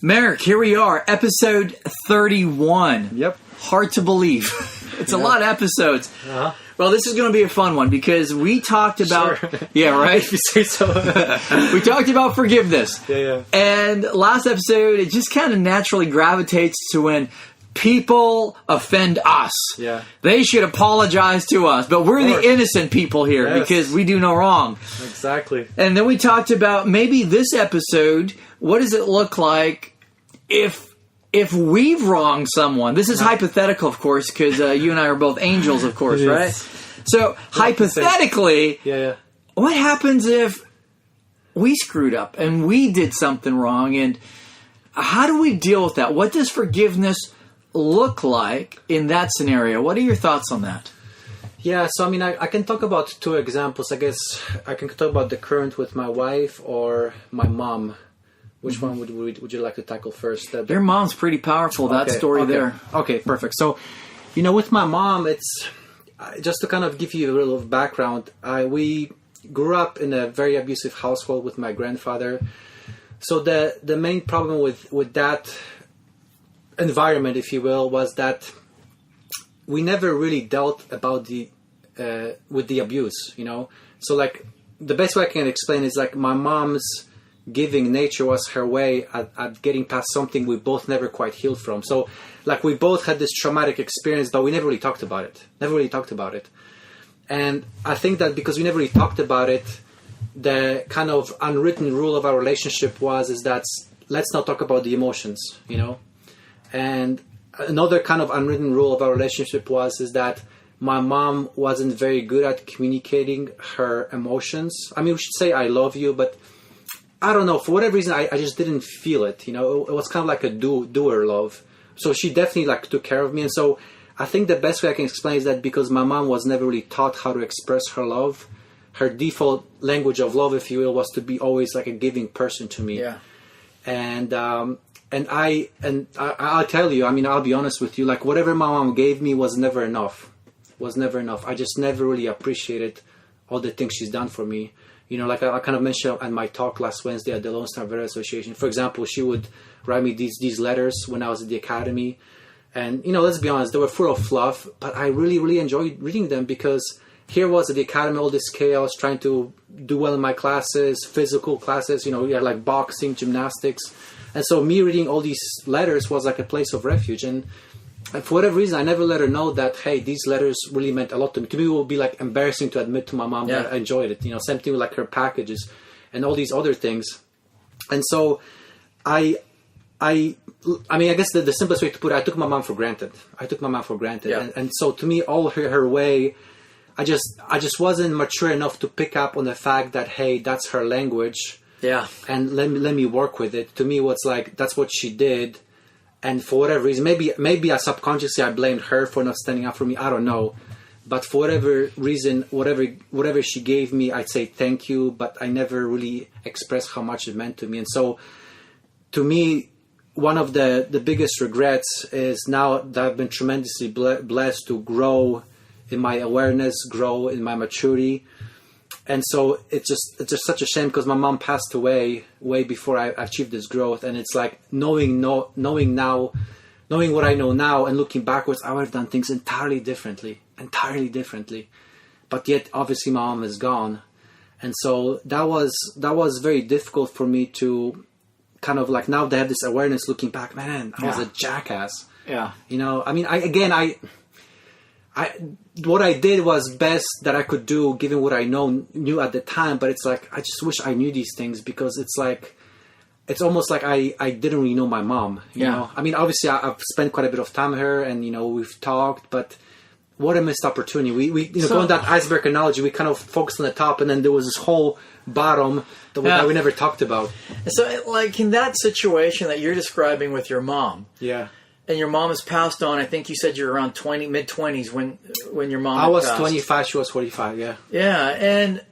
Marek, here we are, episode 31. Yep. Hard to believe. It's a lot of episodes. Uh-huh. Well, this is going to be a fun one because we talked about... Sure. Yeah, right? If you say so. We talked about forgiveness. Yeah. And last episode, it just kind of naturally gravitates to when people offend us. Yeah. They should apologize to us. But we're the innocent people here because we do no wrong. Exactly. And then we talked about maybe this episode, what does it look like if we've wronged someone? This is hypothetical, of course, because you and I are both angels, of course, right? So, hypothetically, what happens if we screwed up and we did something wrong? And how do we deal with that? What does forgiveness look like in that scenario? What are your thoughts on that? Yeah, so I mean, I can talk about two examples. I guess I can talk about the current with my wife or my mom. Which one would you like to tackle first? Your mom's pretty powerful, that story there. Okay, perfect. So, with my mom, it's just to kind of give you a little background. We grew up in a very abusive household with my grandfather. So the main problem with that environment, if you will, was that we never really dealt about with the abuse, So like the best way I can explain is like my mom's giving nature was her way at getting past something we both never quite healed from. So like we both had this traumatic experience, but we never really talked about it. And I think that because we never really talked about it, the kind of unwritten rule of our relationship is that let's not talk about the emotions, And another kind of unwritten rule of our relationship is that my mom wasn't very good at communicating her emotions. I mean, we should say I love you, but I don't know, for whatever reason, I just didn't feel it. It was kind of like a doer love. So she definitely took care of me. And so I think the best way I can explain is that because my mom was never really taught how to express her love, her default language of love, if you will, was to be always like a giving person to me. Yeah. And I'll tell you, I mean, I'll be honest with you, like whatever my mom gave me was never enough. I just never really appreciated all the things she's done for me. Like I kind of mentioned at my talk last Wednesday at the Lone Star Veterans Association. For example, she would write me these letters when I was at the academy. And, let's be honest, they were full of fluff. But I really, really enjoyed reading them because here was at the academy, all this chaos, trying to do well in my classes, physical classes, we had like boxing, gymnastics. And so me reading all these letters was like a place of refuge. And for whatever reason, I never let her know that, hey, these letters really meant a lot to me. To me, it would be like embarrassing to admit to my mom that I enjoyed it. Same thing with like her packages and all these other things. And so I mean, I guess the simplest way to put it, I took my mom for granted. Yeah. And so to me, all her way, I just wasn't mature enough to pick up on the fact that, hey, that's her language. Yeah. And let me work with it. To me, what's like, that's what she did. And for whatever reason, maybe I subconsciously I blamed her for not standing up for me. I don't know, but for whatever reason, whatever she gave me, I'd say thank you. But I never really expressed how much it meant to me. And so, to me, one of the biggest regrets is now that I've been tremendously blessed to grow in my awareness, grow in my maturity. And so it's just such a shame because my mom passed away way before I achieved this growth. And it's like knowing what I know now and looking backwards, I would have done things entirely differently. But yet, obviously, my mom is gone. And so that was very difficult for me to kind of like, now that I have this awareness looking back, man, I was a jackass. Yeah. I mean, what I did was best that I could do given what I knew at the time, but it's like I just wish I knew these things because it's almost like I didn't really know my mom. You know? I mean, obviously I've spent quite a bit of time with her and we've talked, but what a missed opportunity. We going that iceberg analogy, we kind of focused on the top and then there was this whole bottom that we never talked about. So like in that situation that you're describing with your mom. Yeah. And your mom has passed on. I think you said you're around mid-20s when your mom I was passed. 25, she was 45, yeah. Yeah, and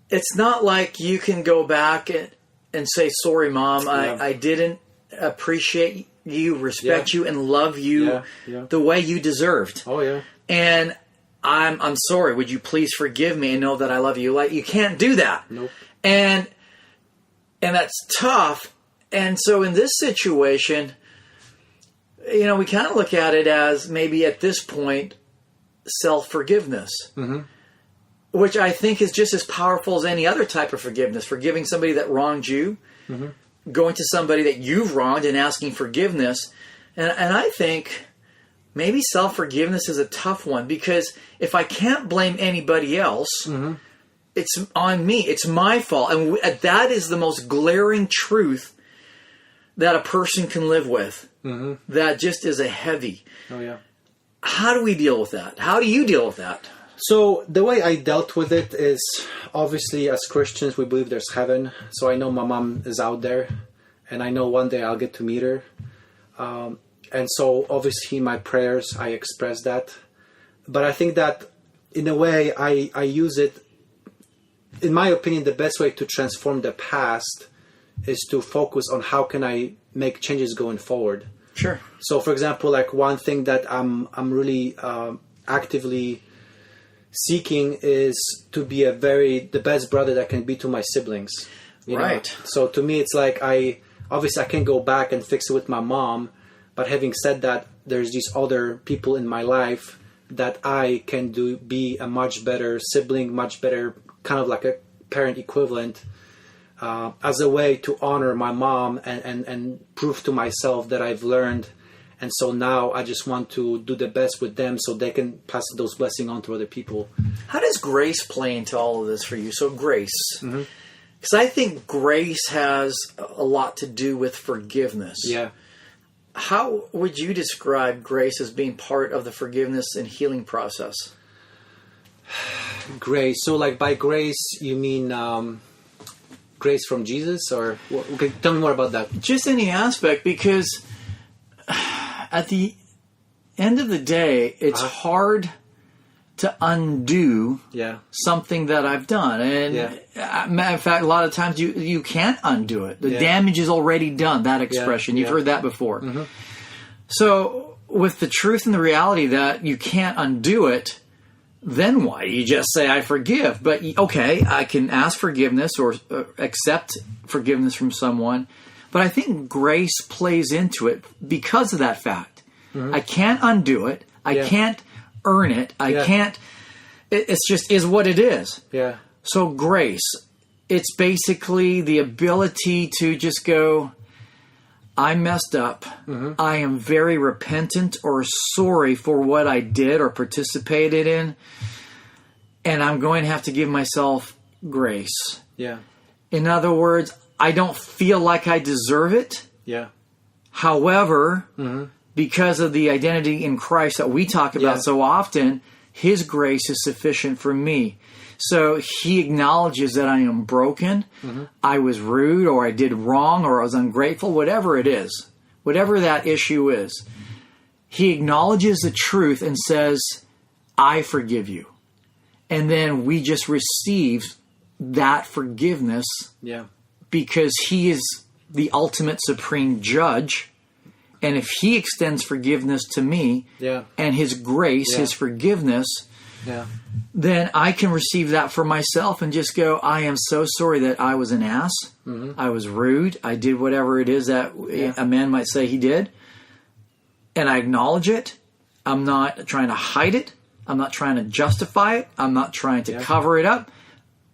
it's not like you can go back and say, sorry, Mom, I didn't appreciate you, respect you, and love you the way you deserved. Oh, yeah. And I'm sorry. Would you please forgive me and know that I love you? Like, you can't do that. Nope. And that's tough. And so in this situation, we kind of look at it as maybe at this point, self-forgiveness, which I think is just as powerful as any other type of forgiveness. Forgiving somebody that wronged you, going to somebody that you've wronged and asking forgiveness. And I think maybe self-forgiveness is a tough one, because if I can't blame anybody else, it's on me. It's my fault. And that is the most glaring truth that a person can live with. That just is a heavy. Oh, yeah. How do we deal with that? How do you deal with that? So the way I dealt with it is, obviously, as Christians, we believe there's heaven. So I know my mom is out there, and I know one day I'll get to meet her. And so, obviously, in my prayers, I express that. But I think that, in a way, I use it, in my opinion, the best way to transform the past is to focus on how can I make changes going forward. Sure. So, for example, like one thing that I'm really actively seeking is to be the best brother that I can be to my siblings. You know? So to me, it's like I can't go back and fix it with my mom. But having said that, there's these other people in my life that I can be a much better sibling, much better kind of like a parent equivalent, as a way to honor my mom and prove to myself that I've learned. And so now I just want to do the best with them so they can pass those blessings on to other people. How does grace play into all of this for you? So grace. Because I think grace has a lot to do with forgiveness. Yeah. How would you describe grace as being part of the forgiveness and healing process? Grace. So like by grace, you mean grace from Jesus? Or okay, tell me more about that. Just any aspect, because at the end of the day, it's hard to undo something that I've done. And matter of fact, a lot of times you can't undo it. The damage is already done, that expression. You've heard that before. So with the truth and the reality that you can't undo it, then why? You just say, I forgive. But okay, I can ask forgiveness or accept forgiveness from someone. But I think grace plays into it because of that fact. I can't undo it. I can't earn it. I can't. It's just is what it is. Yeah. So grace, it's basically the ability to just go, I messed up. I am very repentant or sorry for what I did or participated in. And I'm going to have to give myself grace. Yeah. In other words, I don't feel like I deserve it. Yeah. However, because of the identity in Christ that we talk about so often, His grace is sufficient for me. So He acknowledges that I am broken, I was rude, or I did wrong, or I was ungrateful, whatever it is, whatever that issue is. He acknowledges the truth and says, I forgive you. And then we just receive that forgiveness because He is the ultimate supreme judge. And if He extends forgiveness to me and His grace, His forgiveness, then I can receive that for myself and just go, I am so sorry that I was an ass. I was rude. I did whatever it is that a man might say he did. And I acknowledge it. I'm not trying to hide it. I'm not trying to justify it. I'm not trying to cover it up.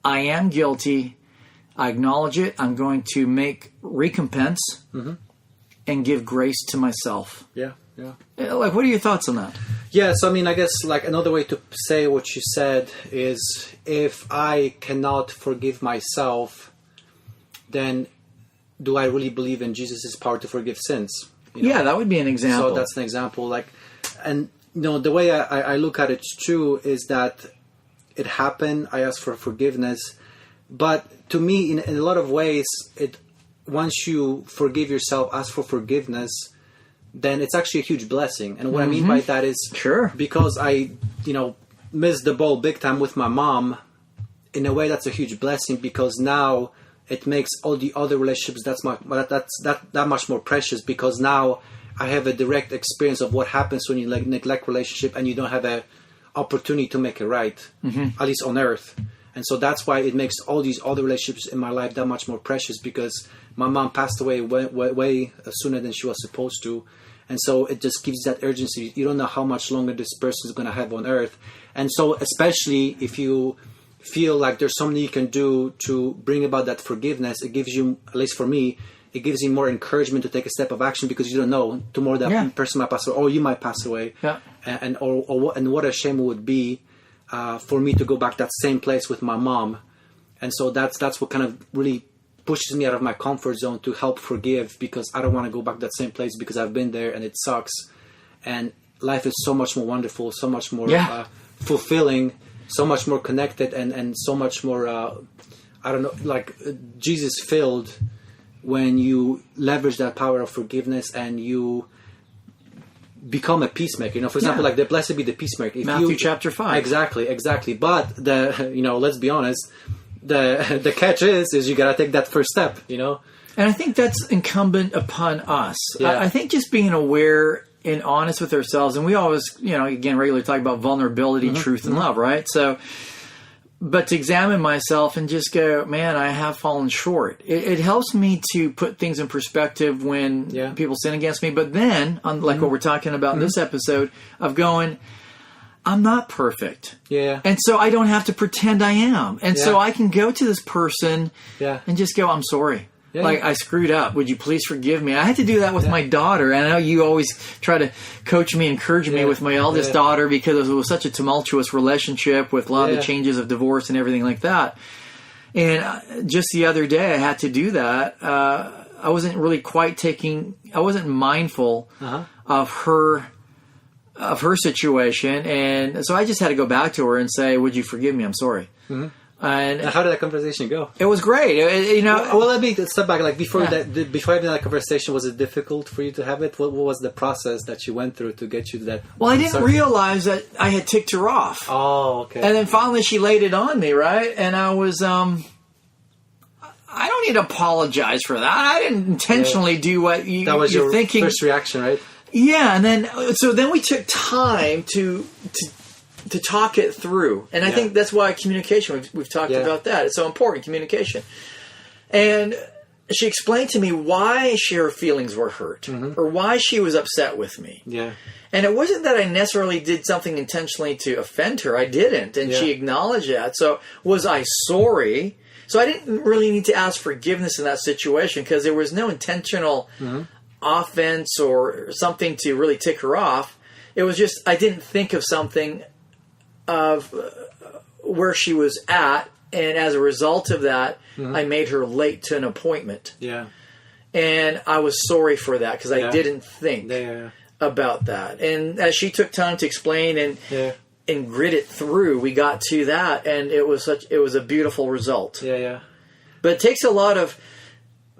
I am guilty. I acknowledge it. I'm going to make recompense and give grace to myself. Like, what are your thoughts on that? So I mean, I guess like another way to say what you said is, if I cannot forgive myself, then do I really believe in Jesus' power to forgive sins? You know? That would be an example. So that's an example. Like, and the way I look at it too is that it happened. I asked for forgiveness, but to me, in a lot of ways, once you forgive yourself, ask for forgiveness, then it's actually a huge blessing. And what I mean by that is, because I, missed the ball big time with my mom, in a way that's a huge blessing, because now it makes all the other relationships that much more precious, because now I have a direct experience of what happens when you neglect relationship and you don't have an opportunity to make it right, at least on earth. And so that's why it makes all these other relationships in my life that much more precious, because My mom passed away way sooner than she was supposed to. And so it just gives that urgency. You don't know how much longer this person is going to have on earth. And so especially if you feel like there's something you can do to bring about that forgiveness, it gives you, at least for me, it gives you more encouragement to take a step of action, because you don't know tomorrow that person might pass away, or you might pass away. Yeah. And what a shame it would be for me to go back that same place with my mom. And so that's what kind of really pushes me out of my comfort zone to help forgive, because I don't want to go back to that same place, because I've been there and it sucks. And life is so much more wonderful, so much more fulfilling, so much more connected, and so much more, I don't know, like Jesus filled when you leverage that power of forgiveness and you become a peacemaker. You know, for example, like the blessed be the peacemaker. If Matthew chapter 5. Exactly. But let's be honest, the catch is you got to take that first step, you know? And I think that's incumbent upon us. Yeah. I think just being aware and honest with ourselves, and we always, again, regularly talk about vulnerability, truth, and love, right? So, but to examine myself and just go, man, I have fallen short. It helps me to put things in perspective when people sin against me. But then, like what we're talking about in this episode, of going, I'm not perfect. Yeah. And so I don't have to pretend I am. And so I can go to this person and just go, I'm sorry. Yeah, I screwed up. Would you please forgive me? I had to do that with my daughter. And I know you always try to coach me, encourage me with my eldest daughter, because it was such a tumultuous relationship with a lot of the changes of divorce and everything like that. And just the other day, I had to do that. I wasn't really I wasn't mindful of her situation. And so I just had to go back to her and say, would you forgive me? I'm sorry. Mm-hmm. And how did that conversation go? It was great. Well, let me step back. Like before having that conversation, was it difficult for you to have it? What was the process that you went through to get you to that? Well, I didn't realize that I had ticked her off. Oh, okay. And then finally she laid it on me, right? And I was, I don't need to apologize for that. I didn't intentionally do what that was you're your thinking. First reaction, right? Yeah, and then we took time to talk it through. And I think that's why communication, we've talked about that. It's so important, communication. And she explained to me why her feelings were hurt or why she was upset with me. Yeah. And it wasn't that I necessarily did something intentionally to offend her. I didn't. And she acknowledged that. So was I sorry? So I didn't really need to ask forgiveness in that situation, because there was no intentional offense or something to really tick her off. It was just I didn't think of something of where she was at, and as a result of that, I made her late to an appointment. Yeah, and I was sorry for that, because I didn't think about that. And as she took time to explain and grit it through, we got to that, and it was a beautiful result. Yeah. But it takes a lot of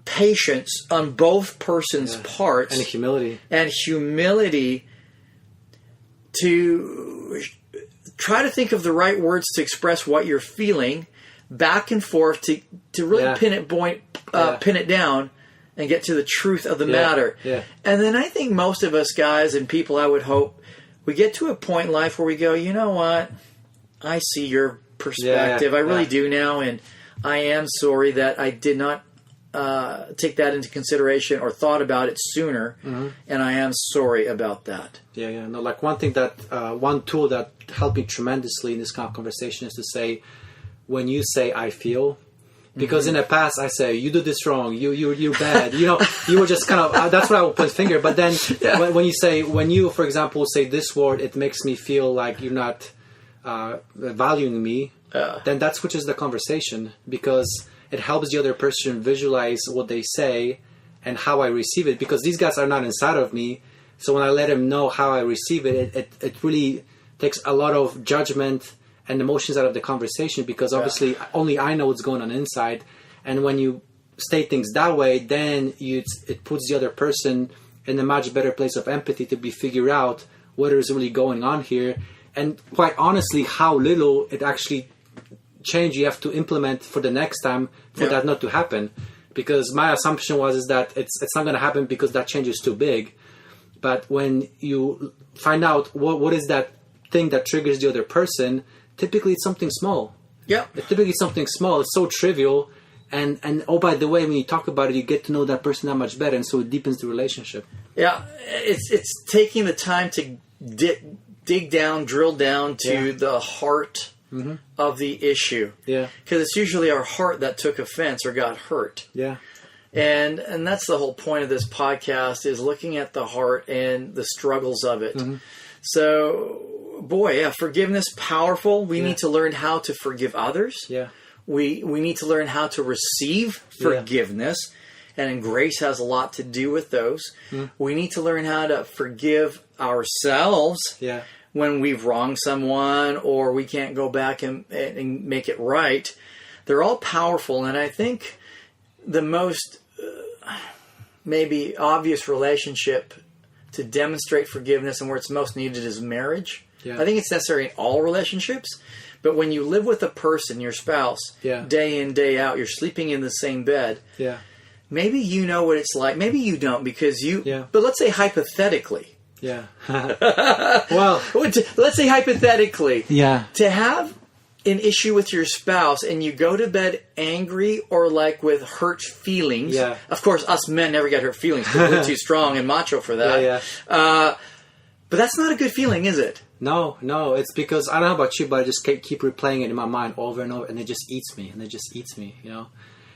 patience on both persons' parts, and humility to try to think of the right words to express what you're feeling, back and forth to really pin it down and get to the truth of the matter. Yeah. And then I think most of us guys and people, I would hope, we get to a point in life where we go, you know what? I see your perspective. I really do now, and I am sorry that I did not take that into consideration or thought about it sooner, and I am sorry about that. Yeah. No, like one tool that helped me tremendously in this kind of conversation is to say, when you say "I feel," because in the past I say, "You do this wrong. You're bad." You were just kind of that's what I would point finger. But then when you, for example, say this word, it makes me feel like you're not valuing me. Then that switches the conversation, because it helps the other person visualize what they say and how I receive it, because these guys are not inside of me. So when I let them know how I receive it, it really takes a lot of judgment and emotions out of the conversation, because obviously only I know what's going on inside. And when you state things that way, then it puts the other person in a much better place of empathy to figure out what is really going on here. And quite honestly, how little it actually change you have to implement for the next time for that not to happen. Because my assumption is that it's not going to happen because that change is too big. But when you find out what is that thing that triggers the other person, typically it's something small. Yeah. Typically it's something small. It's so trivial And oh, by the way, when you talk about it, you get to know that person that much better, and so it deepens the relationship. Yeah, it's taking the time to dig down, drill down to the heart of the issue. Yeah, because it's usually our heart that took offense or got hurt. Yeah, and that's the whole point of this podcast, is looking at the heart and the struggles of it. So, boy, yeah, forgiveness, powerful. We need to learn how to forgive others. Yeah. We need to learn how to receive forgiveness, and grace has a lot to do with those. We need to learn how to forgive ourselves when we've wronged someone or we can't go back and make it right. They're all powerful, and I think the most maybe obvious relationship to demonstrate forgiveness and where it's most needed is marriage. Yeah. I think it's necessary in all relationships. But when you live with a person, your spouse, day in, day out, you're sleeping in the same bed, maybe you know what it's like. Maybe you don't, because but let's say hypothetically. Well, let's say hypothetically. To have an issue with your spouse and you go to bed angry or like with hurt feelings. Of course, us men never get hurt feelings because we're too strong and macho for that. But that's not a good feeling, is it? No, it's because, I don't know about you, but I just keep replaying it in my mind over and over, and it just eats me, you know.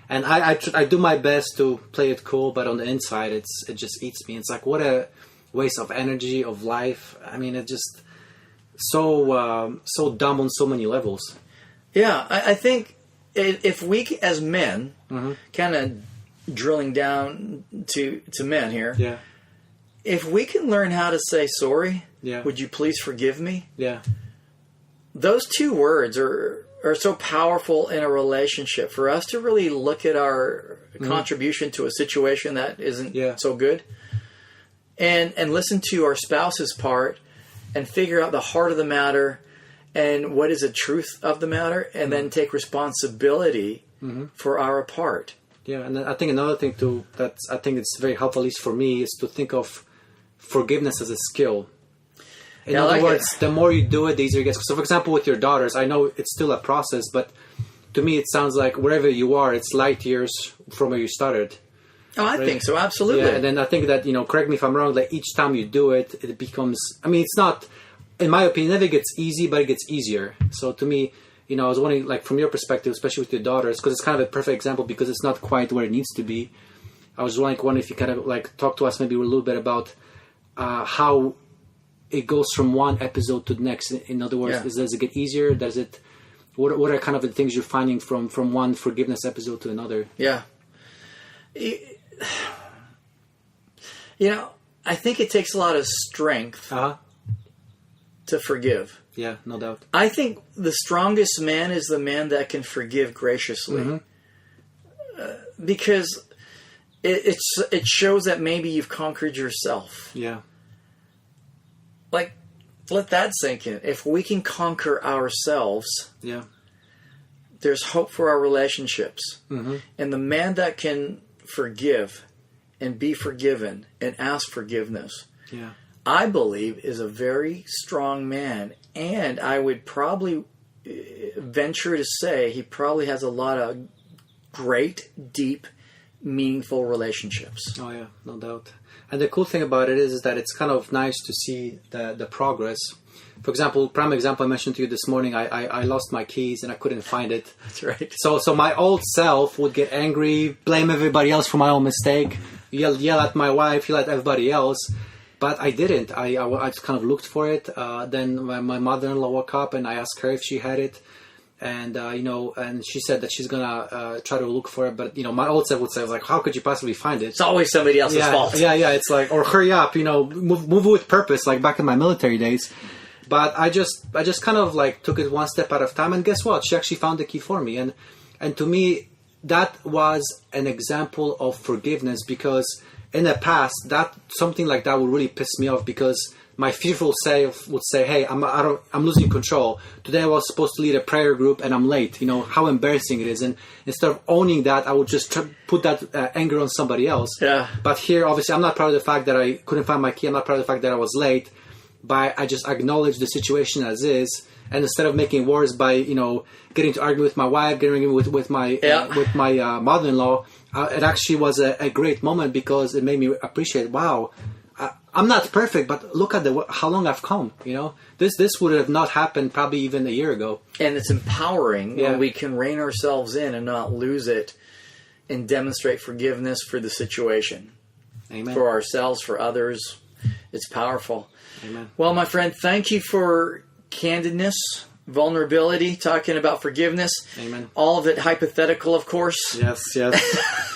And I do my best to play it cool, but on the inside, it just eats me. It's like, what a waste of energy, of life. I mean, it just so dumb on so many levels. Yeah, I think if we as men, kind of drilling down to men here, if we can learn how to say sorry, would you please forgive me? Those two words are so powerful in a relationship for us to really look at our contribution to a situation that isn't so good, and listen to our spouse's part and figure out the heart of the matter and what is the truth of the matter, and then take responsibility for our part. Yeah, and I think another thing too that I think it's very helpful, at least for me, is to think of forgiveness as a skill. In other words, the more you do it, the easier it gets. So, for example, with your daughters, I know it's still a process, but to me, it sounds like wherever you are, it's light years from where you started. Oh, I think so, absolutely. Yeah, and then I think that, correct me if I'm wrong, like each time you do it, it becomes, it's not, in my opinion, it never gets easy, but it gets easier. So to me, I was wondering, like from your perspective, especially with your daughters, because it's kind of a perfect example because it's not quite where it needs to be. I was wondering if you kind of like talk to us maybe a little bit about how it goes from one episode to the next. In other words, does it get easier? Does it? What are kind of the things you're finding from one forgiveness episode to another? Yeah. I think it takes a lot of strength to forgive. Yeah, no doubt. I think the strongest man is the man that can forgive graciously. Because it shows that maybe you've conquered yourself. Yeah. Like, let that sink in. If we can conquer ourselves, there's hope for our relationships. And the man that can forgive and be forgiven and ask forgiveness, I believe, is a very strong man. And I would probably venture to say he probably has a lot of great, deep, meaningful relationships. Oh yeah, no doubt. And the cool thing about it is that it's kind of nice to see the progress. For example, prime example I mentioned to you this morning, I lost my keys and I couldn't find it. That's right. So my old self would get angry, blame everybody else for my own mistake, yell at my wife, yell at everybody else. But I didn't. I just kind of looked for it. Then my mother-in-law woke up and I asked her if she had it. And, and she said that she's going to try to look for it. But, my old self would say, like, how could you possibly find it? It's always somebody else's fault. Yeah. It's like, or hurry up, move with purpose, like back in my military days. But I just kind of like took it one step at a time. And guess what? She actually found the key for me. And to me, that was an example of forgiveness, because in the past, something like that would really piss me off, because my fearful self would say, "Hey, I'm losing control. Today I was supposed to lead a prayer group and I'm late. How embarrassing it is." And instead of owning that, I would just put that anger on somebody else. Yeah. But here, obviously, I'm not proud of the fact that I couldn't find my key. I'm not proud of the fact that I was late. by I just acknowledge the situation as is, and instead of making worse by getting to argue with my wife, getting with my mother-in-law, it actually was a great moment because it made me appreciate. Wow, I'm not perfect, but look at how long I've come. This would have not happened probably even a year ago. And it's empowering when we can rein ourselves in and not lose it, and demonstrate forgiveness for the situation. Amen. For ourselves, for others. It's powerful. Amen. Well, my friend, thank you for candidness, vulnerability, talking about forgiveness. Amen. All of it hypothetical, of course. Yes.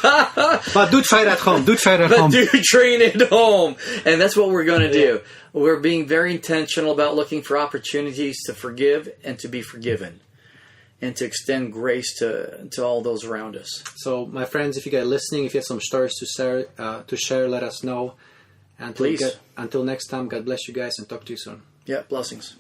But do try it at home. Do train it home. And that's what we're going to do. We're being very intentional about looking for opportunities to forgive and to be forgiven, and to extend grace to all those around us. So, my friends, if you guys are listening, if you have some stories to share, let us know. Please. Until next time, God bless you guys and talk to you soon. Yeah, blessings.